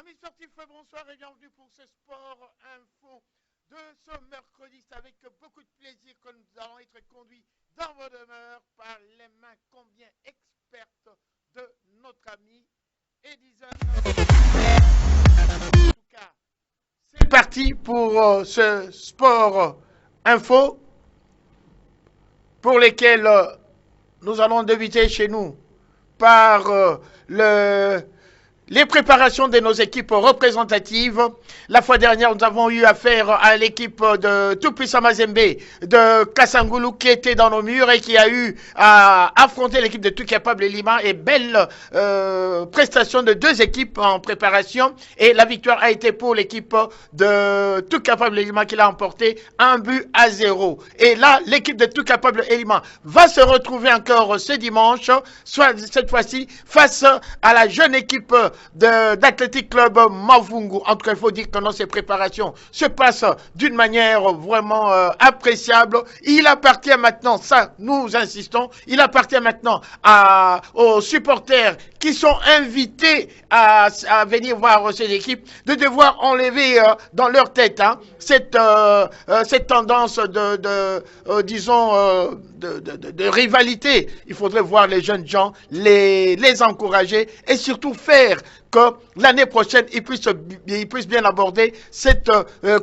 Amis sportifs, bonsoir et bienvenue pour ce Sport Info de ce mercredi. C'est avec beaucoup de plaisir que nous allons être conduits dans vos demeures par les mains combien expertes de notre ami Edison. En tout cas, c'est parti pour ce Sport Info pour lesquels nous allons débuter chez nous par les préparations de nos équipes représentatives. La fois dernière, nous avons eu affaire à l'équipe de Tout-Puissant Mazembe de Kassangoulou qui était dans nos murs et qui a eu à affronter l'équipe de Tout Capable Lima. Et belle prestation de deux équipes en préparation. Et la victoire a été pour l'équipe de Tout Capable Lima qui l'a emporté 1-0. Et là, l'équipe de Tout Capable Lima va se retrouver encore ce dimanche, soit cette fois-ci face à la jeune équipe d'Athletic Club Mavungu. En tout cas, il faut dire que dans ces préparations se passent d'une manière vraiment appréciable. Il appartient maintenant, ça nous insistons, il appartient maintenant aux supporters qui sont invités à venir voir cette équipe de devoir enlever dans leur tête cette tendance de rivalité. Il faudrait voir les jeunes gens, les encourager et surtout faire que l'année prochaine, ils puissent bien aborder cette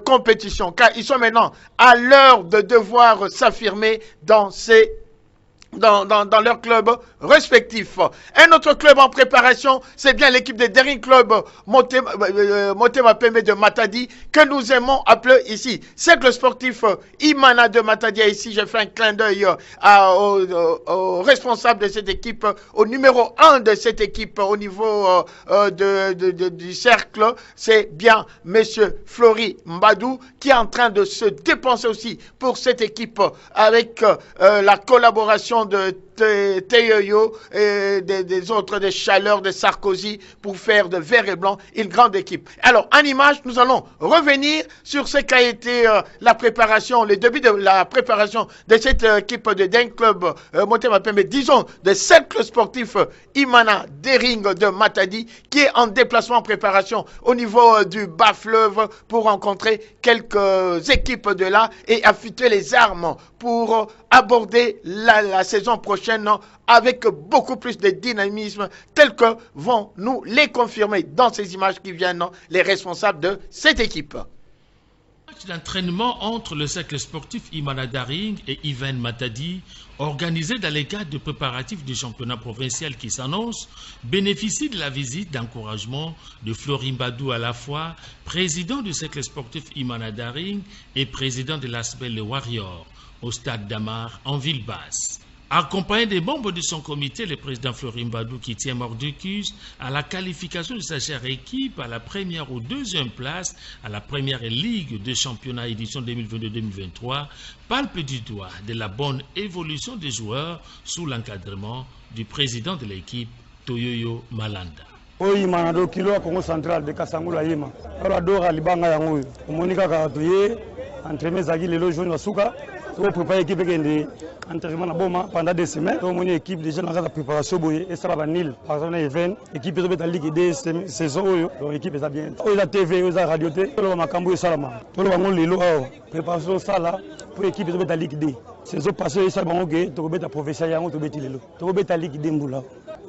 compétition. Car ils sont maintenant à l'heure de devoir s'affirmer dans leur club respectif. Un autre club en préparation, c'est bien l'équipe de Daring Club Motema Pembe de Matadi que nous aimons appeler ici. C'est le sportif Imana de Matadi. Ici, j'ai fait un clin d'œil au responsable de cette équipe, au numéro 1 de cette équipe au niveau du cercle. C'est bien Monsieur Flori Mbadou qui est en train de se dépenser aussi pour cette équipe avec la collaboration de Teyoyo et des autres, des Chaleurs, de Sarkozy pour faire de vert et blanc une grande équipe. Alors, en image, nous allons revenir sur ce qu'a été la préparation, le début de la préparation de cette équipe de Daring Club Motema Pembe, disons de cercle sportif Imana Daring de Matadi qui est en déplacement en préparation au niveau du bas-fleuve pour rencontrer quelques équipes de là et affûter les armes pour aborder la saison prochaine avec beaucoup plus de dynamisme tel que vont nous les confirmer dans ces images qui viennent les responsables de cette équipe. Match d'entraînement entre le cercle sportif Imana Daring et Ivan Matadi, organisé dans les cadres de préparatifs du championnat provincial qui s'annonce, bénéficie de la visite d'encouragement de Florim Badou à la fois, président du cercle sportif Imana Daring et président de l'ASBEL Les Warriors, au stade d'Amar en ville basse. Accompagné des membres de son comité, le président Florim Badou qui tient mordicus à la qualification de sa chère équipe à la première ou deuxième place à la première ligue de championnat édition 2022-2023, palpe du doigt de la bonne évolution des joueurs sous l'encadrement du président de l'équipe, Toyoyo Malanda. Oyi manado kilo Congo central de Kasangula yema. Ora dora libanga yango. Omonika ka toye entraîner zagi lelo jeune wasuka. On prépare l'équipe de entraînement à Boma pendant 2 semaines. On a une équipe déjà dans la préparation et ça va Nil. Par exemple, event, l'équipe est dans la Ligue des saisons. Donc l'équipe est bien. On a la TV, on a la radio, on a Makambo et Salama. On a le préparation ça là pour l'équipe est dans la Ligue D. Saison passée, ça va ok. On a la professionnel, on a la Ligue D Mboula.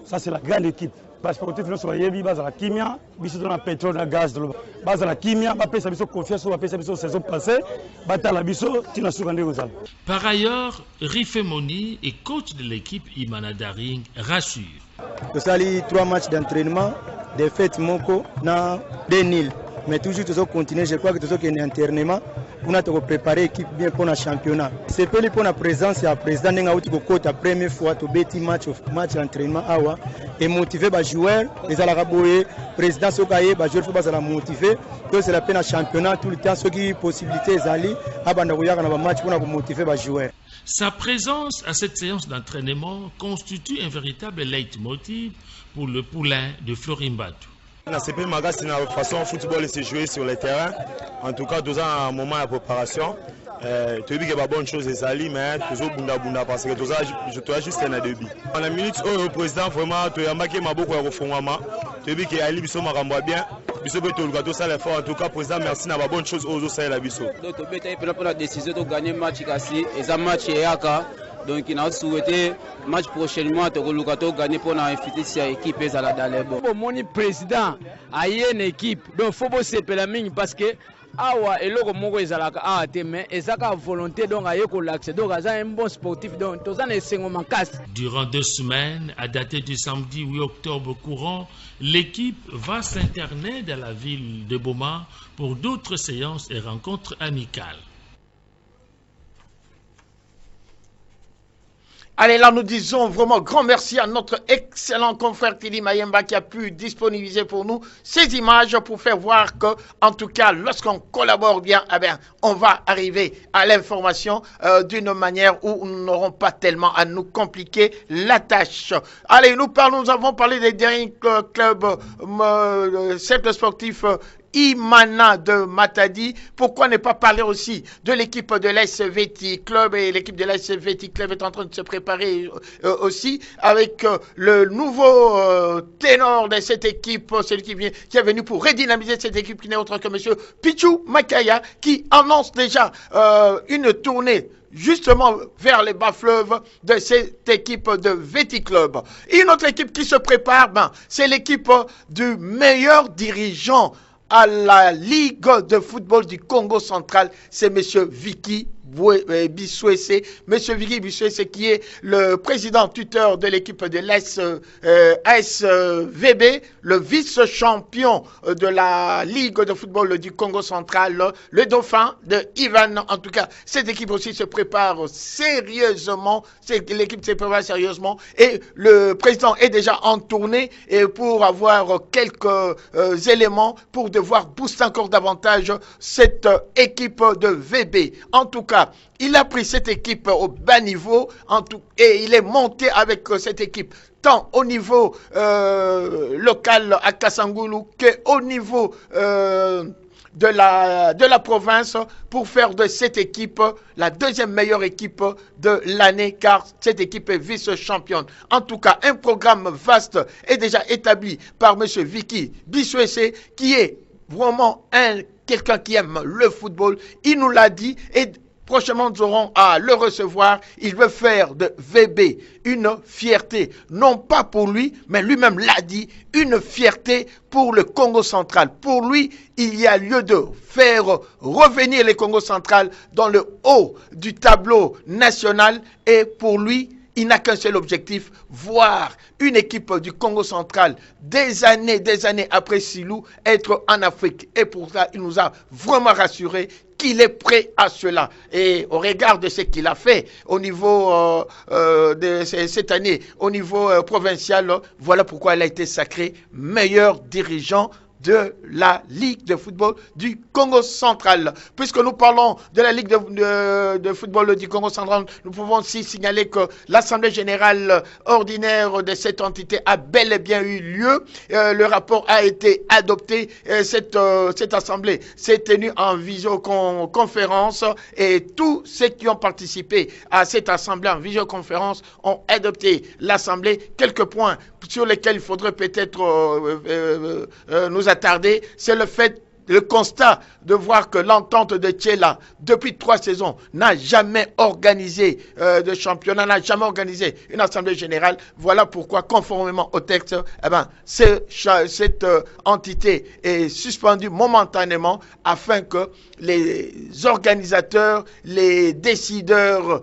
Ça c'est la grande équipe. Parce que sportif nous yebi base la kimia biso na pétrole na gaz de base la kimia ba pesa biso confiance ba pesa biso saison passée batala biso tina sukande ozal. Par ailleurs, Rifemoni et coach de l'équipe Imana Daring rassure. Nous avons 3 matchs d'entraînement, défaite moko na 2-0. Mais toujours nous continuer, je crois que nous avons un entraînement pour nous préparer l'équipe bien pour le championnat. C'est pour la présence et la président la première fois to beti match d'entraînement awa et motiver les joueurs, les alaboyer président sokaye les joueurs faut motiver que c'est la peine championnat tout le temps ce qui possibilité zali abanda koyaka na match pour motiver les joueurs. Sa présence à cette séance d'entraînement constitue un véritable leitmotiv pour le poulain de Florim Badou. C'est pas ma façon football se jouer sur le terrain. En tout cas, nous avons un moment de préparation. Tu dis que pas bonne chose c'est ali mais toujours bunda parce que je dois juste un début. En la minute au président vraiment tu as marqué ma beaucoup à refondement. Tu dis que ali biso makambo bien. Biso peut tout le ça l'effort en tout cas président merci na ba bonne chose aux ça la biso. Donc tu beta pour la décision de gagner match kasi et ça match yaka. Donc il a souhaité match prochainement to gagner pour na inviter cette équipe à la dans les bon. Mon président a une équipe donc faut bosser pour la mine parce que awa eloko moko ezalaka awa te mais ezaka volonté donc aye ko l'accès donc aza un bon sportif donc tozana esengo makasi. Durant 2 semaines, à dater du samedi 8 octobre courant, l'équipe va s'interner dans la ville de Boma pour d'autres séances et rencontres amicales. Allez, là, nous disons vraiment grand merci à notre excellent confrère Tili Mayemba qui a pu disponibiliser pour nous ces images pour faire voir que, en tout cas, lorsqu'on collabore bien, eh bien, on va arriver à l'information d'une manière où nous n'aurons pas tellement à nous compliquer la tâche. Allez, nous avons parlé des derniers clubs, cercle sportif Imana de Matadi. Pourquoi ne pas parler aussi de l'équipe de l'SVT Club? Et l'équipe de l'SVT Club est en train de se préparer aussi avec le nouveau ténor de cette équipe, celui qui est venu pour redynamiser cette équipe, qui n'est autre que monsieur Pichou Makaya, qui annonce déjà une tournée justement vers les bas-fleuves de cette équipe de VT Club. Une autre équipe qui se prépare, c'est l'équipe du meilleur dirigeant à la Ligue de football du Congo central, c'est M. Vicky Biswese. M. Vicky Biswese qui est le président tuteur de l'équipe de l'ASVB, le vice-champion de la Ligue de football du Congo central, le dauphin de Ivan. En tout cas, cette équipe aussi se prépare sérieusement. L'équipe se prépare sérieusement et le président est déjà en tournée et pour avoir quelques éléments pour devoir booster encore davantage cette équipe de VB. En tout cas, il a pris cette équipe au bas niveau et il est monté avec cette équipe tant au niveau local à Kasangulu qu'au niveau de la province pour faire de cette équipe la deuxième meilleure équipe de l'année car cette équipe est vice-championne. En tout cas, un programme vaste est déjà établi par M. Vicky Biswese qui est vraiment quelqu'un qui aime le football. Il nous l'a dit et prochainement, nous aurons à le recevoir. Il veut faire de VB une fierté, non pas pour lui, mais lui-même l'a dit, une fierté pour le Congo central. Pour lui, il y a lieu de faire revenir le Congo central dans le haut du tableau national. Et pour lui, il n'a qu'un seul objectif, voir une équipe du Congo central des années après Silou être en Afrique. Et pour ça, il nous a vraiment rassuré qu'il est prêt à cela. Et au regard de ce qu'il a fait au niveau de cette année, au niveau provincial, voilà pourquoi il a été sacré meilleur dirigeant de la Ligue de football du Congo central. Puisque nous parlons de la Ligue de football du Congo central, nous pouvons aussi signaler que l'Assemblée générale ordinaire de cette entité a bel et bien eu lieu. Le rapport a été adopté. Cette assemblée s'est tenue en visioconférence et tous ceux qui ont participé à cette assemblée en visioconférence ont adopté l'assemblée. Quelques points sur lesquels il faudrait peut-être nous attarder, c'est le constat de voir que l'entente de Tchela, depuis 3 saisons, n'a jamais organisé de championnat, n'a jamais organisé une assemblée générale. Voilà pourquoi, conformément au texte, cette entité est suspendue momentanément afin que les organisateurs, les décideurs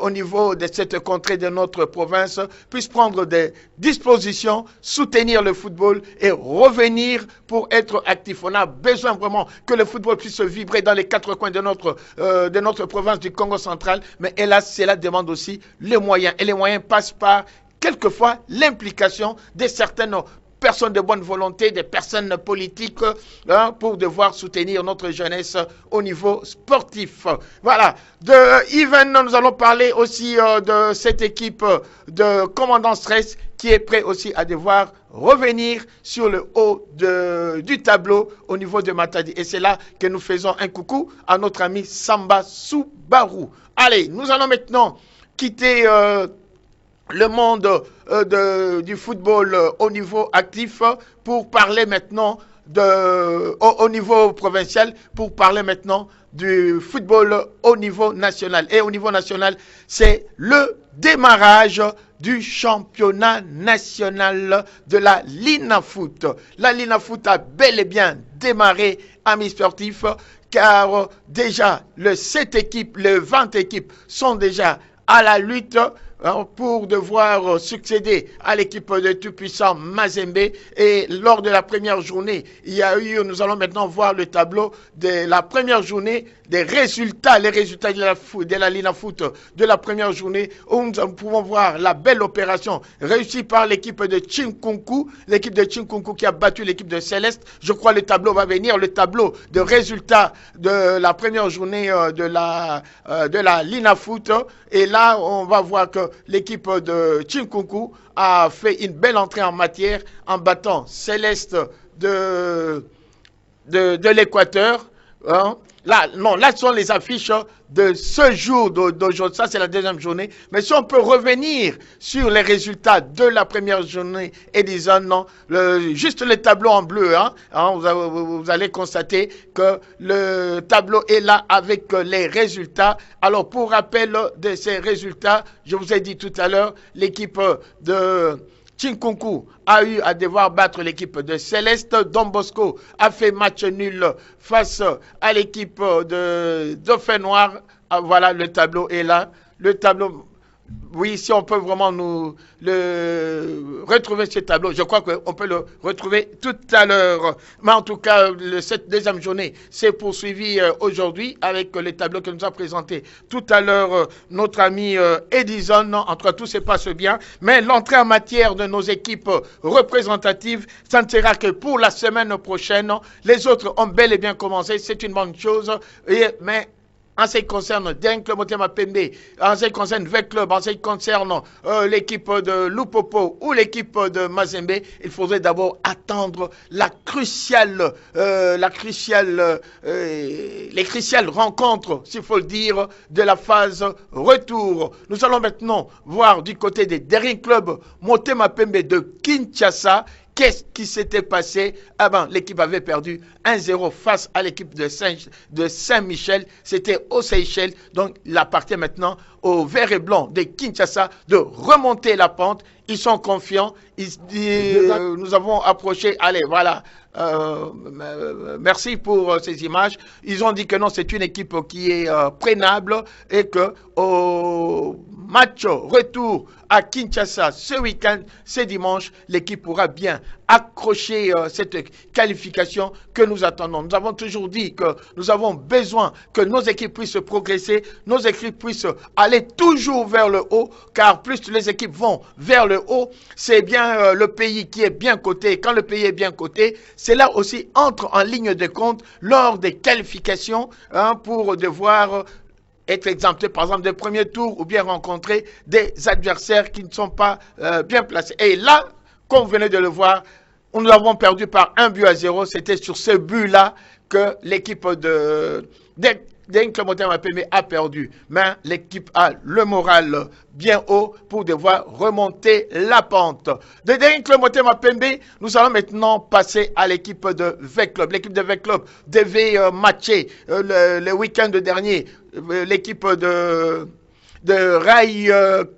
au niveau de cette contrée de notre province puissent prendre des dispositions, soutenir le football et revenir pour être actifs. On a besoin vraiment que le football puisse vibrer dans les 4 coins de notre province du Congo central, mais hélas, cela demande aussi les moyens. Et les moyens passent par, quelquefois, l'implication de certaines personnes de bonne volonté, des personnes politiques pour devoir soutenir notre jeunesse au niveau sportif. Voilà. De Even, nous allons parler aussi de cette équipe de commandant stress qui est prêt aussi à devoir revenir sur le haut du tableau au niveau de Matadi. Et c'est là que nous faisons un coucou à notre ami Samba Soubarou. Allez, nous allons maintenant quitter le monde du football au niveau actif pour parler maintenant au niveau provincial, pour parler maintenant du football au niveau national. Et au niveau national, c'est le démarrage du championnat national de la Linafoot. La Linafoot a bel et bien démarré, amis sportifs, car déjà les 7 équipes, les 20 équipes sont déjà à la lutte pour devoir succéder à l'équipe de tout-puissant Mazembe. Et lors de la première journée, nous allons maintenant voir le tableau de la première journée, des résultats, les résultats de la Linafoot de la première journée, où nous pouvons voir la belle opération réussie par l'équipe de Chinkunku, qui a battu l'équipe de Céleste. Je crois que le tableau va venir, le tableau de résultats de la première journée de la Linafoot. Et là, on va voir que l'équipe de Chinkunku a fait une belle entrée en matière en battant Céleste de l'Équateur. Là, ce sont les affiches de ce jour d'aujourd'hui. Ça, c'est la deuxième journée. Mais si on peut revenir sur les résultats de la première journée et disons non, juste le tableau en bleu, vous allez constater que le tableau est là avec les résultats. Alors, pour rappel de ces résultats, je vous ai dit tout à l'heure, l'équipe de Chinkunku a eu à devoir battre l'équipe de Céleste. Don Bosco a fait match nul face à l'équipe de Dauphin Noir. Voilà, le tableau est là. Le tableau, oui, si on peut vraiment retrouver ce tableau, je crois qu'on peut le retrouver tout à l'heure. Mais en tout cas, cette deuxième journée s'est poursuivie aujourd'hui avec les tableaux que nous a présentés tout à l'heure notre ami Edison. En tout cas, tout se passe bien. Mais l'entrée en matière de nos équipes représentatives, ça ne sera que pour la semaine prochaine. Les autres ont bel et bien commencé. C'est une bonne chose. Mais en ce qui concerne Daring Club Motema Pembe, en ce qui concerne Vec Club, en ce qui concerne l'équipe de Lupopo ou l'équipe de Mazembe, il faudrait d'abord attendre les cruciales rencontres, s'il faut le dire, de la phase retour. Nous allons maintenant voir du côté des Daring Club Motema Pembe de Kinshasa. Qu'est-ce qui s'était passé? L'équipe avait perdu 1-0 face à l'équipe de Saint-Michel. C'était aux Seychelles. Donc, il appartient maintenant aux Verts et Blancs de Kinshasa de remonter la pente. Ils sont confiants. Nous avons approché. Allez, voilà. Merci pour ces images. Ils ont dit que non, c'est une équipe qui est prénable et que au match retour à Kinshasa ce week-end, ce dimanche, l'équipe pourra bien accrocher cette qualification que nous attendons. Nous avons toujours dit que nous avons besoin que nos équipes puissent progresser, nos équipes puissent aller toujours vers le haut, car plus les équipes vont vers le haut, c'est bien le pays qui est bien coté. Quand le pays est bien coté, cela aussi entre en ligne de compte lors des qualifications pour devoir être exempté, par exemple, des premiers tours ou bien rencontrer des adversaires qui ne sont pas bien placés. Et là, comme vous venez de le voir, nous avons perdu par 1-0. C'était sur ce but-là que l'équipe de Daring Club Motema Pembe a perdu. Mais l'équipe a le moral bien haut pour devoir remonter la pente. De Daring Club Motema Pembe, nous allons maintenant passer à l'équipe de Vec Club. L'équipe de Vec Club devait matcher le week-end dernier l'équipe de Rai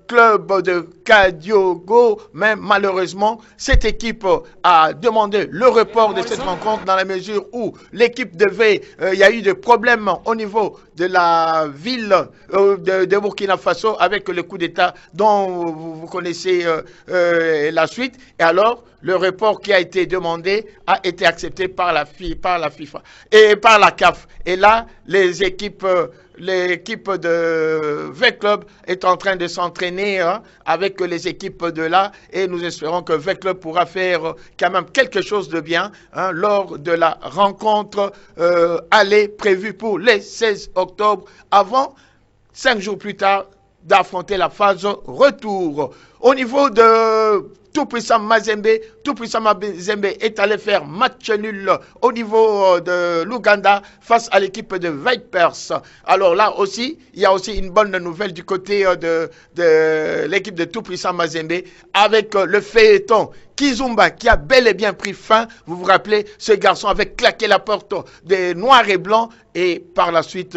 Club de Kadiogo, mais malheureusement, cette équipe a demandé le report de cette rencontre dans la mesure où l'équipe devait, il y a eu des problèmes au niveau de la ville de Burkina Faso avec le coup d'État dont vous connaissez la suite. Et alors, le report qui a été demandé a été accepté par la FIFA et par la CAF. Et là, les équipes l'équipe de V-Club est en train de s'entraîner avec les équipes de là et nous espérons que V-Club pourra faire quand même quelque chose de bien lors de la rencontre aller prévue pour les 16 octobre avant 5 jours plus tard d'affronter la phase retour. Au niveau de Tout-Puissant Mazembe est allé faire match nul au niveau de l'Ouganda face à l'équipe de Vipers. Alors là aussi, il y a aussi une bonne nouvelle du côté de l'équipe de Tout-Puissant Mazembe avec le feuilleton Kizumba qui a bel et bien pris fin. Vous vous rappelez, ce garçon avait claqué la porte des Noirs et Blancs et par la suite,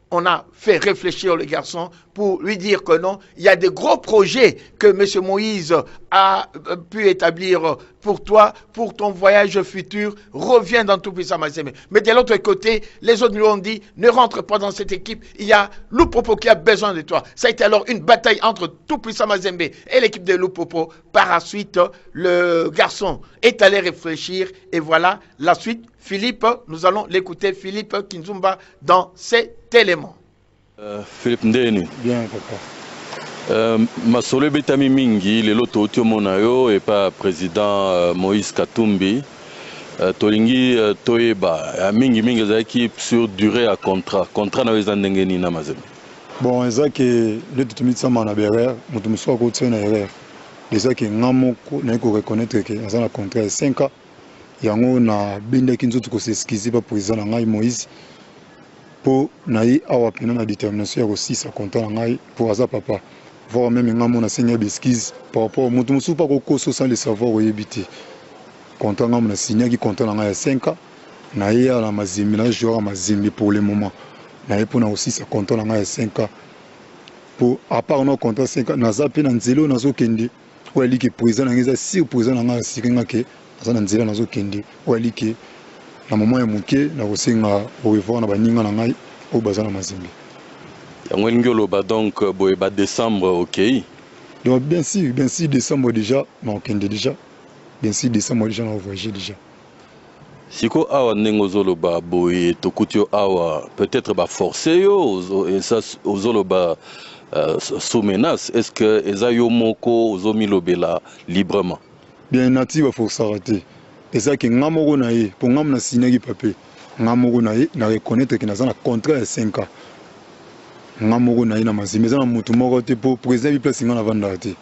on a fait réfléchir le garçon pour lui dire que non, il y a des gros projets que M. Moïse a pu établir pour toi, pour ton voyage futur. Reviens dans Tout-Puissant Mazembe. Mais de l'autre côté, les autres lui ont dit, ne rentre pas dans cette équipe. Il y a Lupopo qui a besoin de toi. Ça a été alors une bataille entre Tout-Puissant Mazembe et l'équipe de Lupopo. Par la suite, le garçon est allé réfléchir et voilà la suite. Philippe, nous allons l'écouter, Philippe Kinzumba, dans cet élément. Philippe Ndeni. Bien, papa. Masolo betami mingi lelo toti omona yo et pas président Moïse Katumbi tolingi toyeba mingi ezaki sur durée à contrat na weza ndenge nini na Mazembe. Bon, ezaki le tutumitsa na berère, mutu muso ko tsena erreur. Ezaki ngamoko na ko reconnaître que dans un contrat de 5 ans yango na bindaki nzoto ko s'excuser pa président na ngai Moïse pour naï awa pena na détermination ya ko 6 contrat na ngai pour aza papa. Voir même ngamo na signer besquise par rapport au mutu muso pa ko koso sans le savoir o yebité. Contrat ngamo na signer qui contrat na ngai ya 5 ans naï ala Mazembe na joueur Mazembe pour le moment. Naï pour na aussi sa contrat na ngai ya 5 ans. Pour à part nos contrat 5 ans na zapi na nzelo na zo kende. Ou ali ki président na ngai si président na ngai sikinga ke na nzela na zo kende. Ou ali ki na moment ya muke na kosenga o revoir na baninga na ngai o bazana Mazembe. Yango ngolo donc boyeba décembre OK. Donc bien sûr décembre déjà, non kende déjà. Bien sûr décembre déjà on voyage déjà. Siko awa nengo zoloba boye tokutio awa peut-être ba forcer yo et ça ozoloba sous menace. Est-ce que ezayo moko ozomilobela librement? Bien native va forcer rater. Et ça que ngamoko na ye pour ngam na sinaki papier. Ngamoko na ye na reconnaître que na za na contrat de 5 ans. Ngamoko na ye na Mazembe za na mutu moko te pour président bi place ngana vanda rater.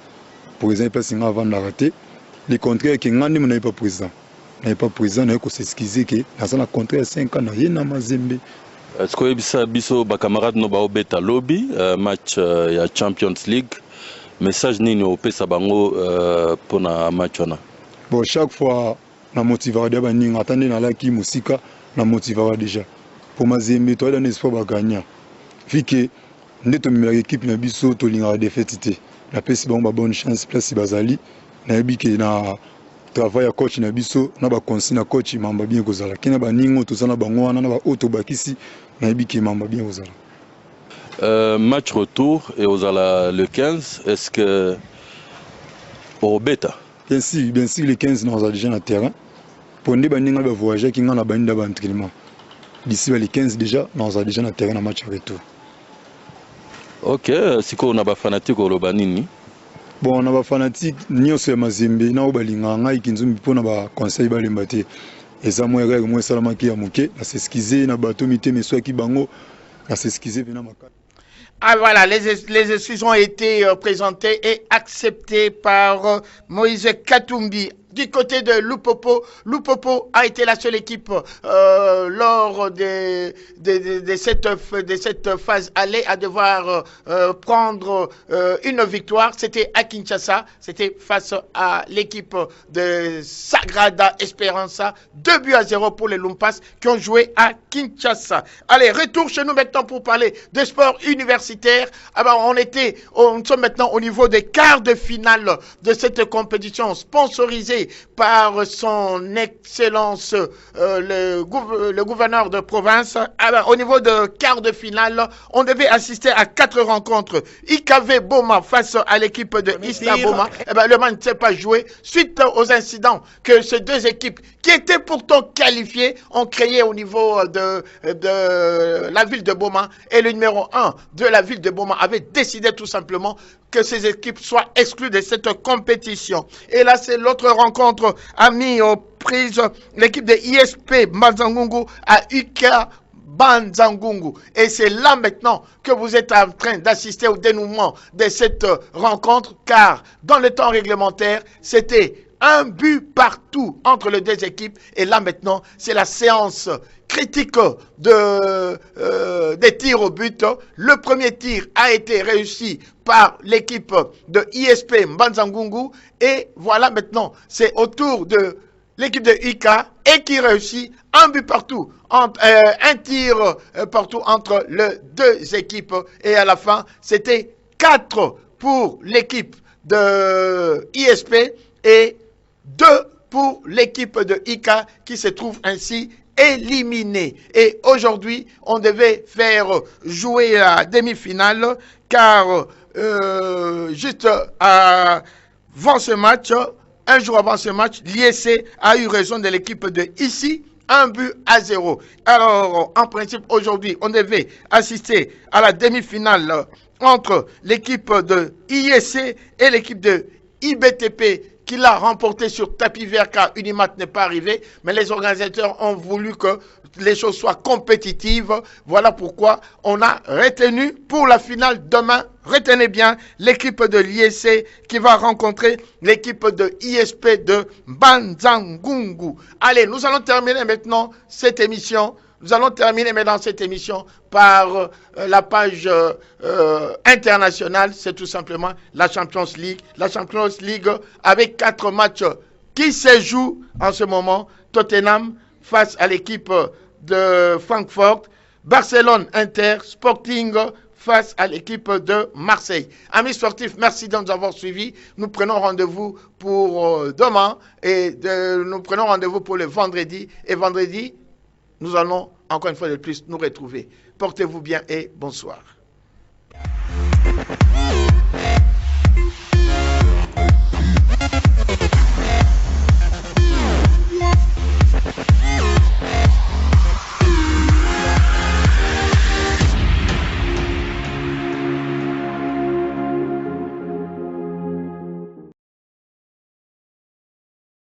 Président place ngana vanda rater. Le contrat que ngani na pas président. Na pas président na ko s'excuser que na za na contrat de 5 ans na ye na Mazembe. Est-ce que bisa biso ba camarade no ba obeta lobby match ya Champions League message nini opesa bango pour na match wana? Bon chaque fois na motivera de baninga attendez na laki musika na motivera déjà. Pour Mazembe toi dans espoir ba gagner. Vu que ndeto mimela équipe na biso to linga défaite na pesi ba bonne chance place bazali na yebiki na travail ya coach na biso na ba consigne na coach mamba bien kozala kina ba ningo to sana bango wana na ba auto bakisi na yebiki mamba bien kozala. Match retour et ozala le 15 est-ce que au beta bien sûr le 15 nous allons déjà na terrain pour ndeba ninga ba voyager ki ngana ba nda ba entraînement d'ici le 15 déjà nous allons déjà na terrain na match retour. OK siko na ba fanatique oloba nini? Bon na ba fanatique nyonso ya Mazembe na obalinga ngai Kinzumbi pona ba conseil ba lembate eza mo erreur mo salama ki ya muke na s'excuser na bato mité meso ki bango na s'excuser vena maka. Ah voilà, les excuses ont été présentées et acceptées par Moïse Katumbi. Du côté de Lupopo, Lupopo a été la seule équipe lors de cette phase aller à devoir prendre une victoire. C'était à Kinshasa, c'était face à l'équipe de Sagrada Esperança. 2-0 pour les Lumpas qui ont joué à Kinshasa. Allez, retour chez nous maintenant pour parler de sport universitaire. Alors, nous sommes maintenant au niveau des quarts de finale de cette compétition sponsorisée présidé par son excellence le gouverneur de province. Alors, au niveau de quart de finale, on devait assister à 4 rencontres. IKV Boma face à l'équipe de Isla Boma. Eh ben, le match ne s'est pas joué suite aux incidents que ces deux équipes, qui étaient pourtant qualifiées, ont créé au niveau de la ville de Boma. Et le numéro 1 de la ville de Boma avait décidé tout simplement que ces équipes soient exclues de cette compétition. Et là, c'est l'autre rencontre a mis aux prises l'équipe de ISP Banzangungu à UK Banzangungu. Et c'est là maintenant que vous êtes en train d'assister au dénouement de cette rencontre, car dans le temps réglementaire, c'était un but partout entre les deux équipes. Et là maintenant, c'est la séance critique des tirs au but. Le premier tir a été réussi par l'équipe de ISP Mbanzangungu. Et voilà maintenant, c'est au tour de l'équipe de Ika et qui réussit un but partout, un tir partout entre les deux équipes. Et à la fin, c'était 4 pour l'équipe de ISP et 2 pour l'équipe de Ika qui se trouve ainsi éliminée. Et aujourd'hui, on devait faire jouer la demi-finale car juste avant ce match, un jour avant ce match, l'ISC a eu raison de l'équipe de ici, 1-0. Alors, en principe, aujourd'hui, on devait assister à la demi-finale entre l'équipe de ISC et l'équipe de IBTP qui l'a remporté sur tapis vert car Unimat n'est pas arrivé. Mais les organisateurs ont voulu que les choses soient compétitives. Voilà pourquoi on a retenu pour la finale demain. Retenez bien l'équipe de l'ISC qui va rencontrer l'équipe de ISP de Banzangungu. Allez, nous allons terminer maintenant cette émission. Nous allons terminer maintenant cette émission par la page internationale. C'est tout simplement la Champions League. La Champions League avec 4 matchs qui se jouent en ce moment. Tottenham face à l'équipe de Francfort. Barcelone Inter. Sporting face à l'équipe de Marseille. Amis sportifs, merci de nous avoir suivis. Nous prenons rendez-vous pour demain et nous prenons rendez-vous pour le vendredi. Et vendredi, nous allons encore une fois de plus nous retrouver. Portez-vous bien et bonsoir.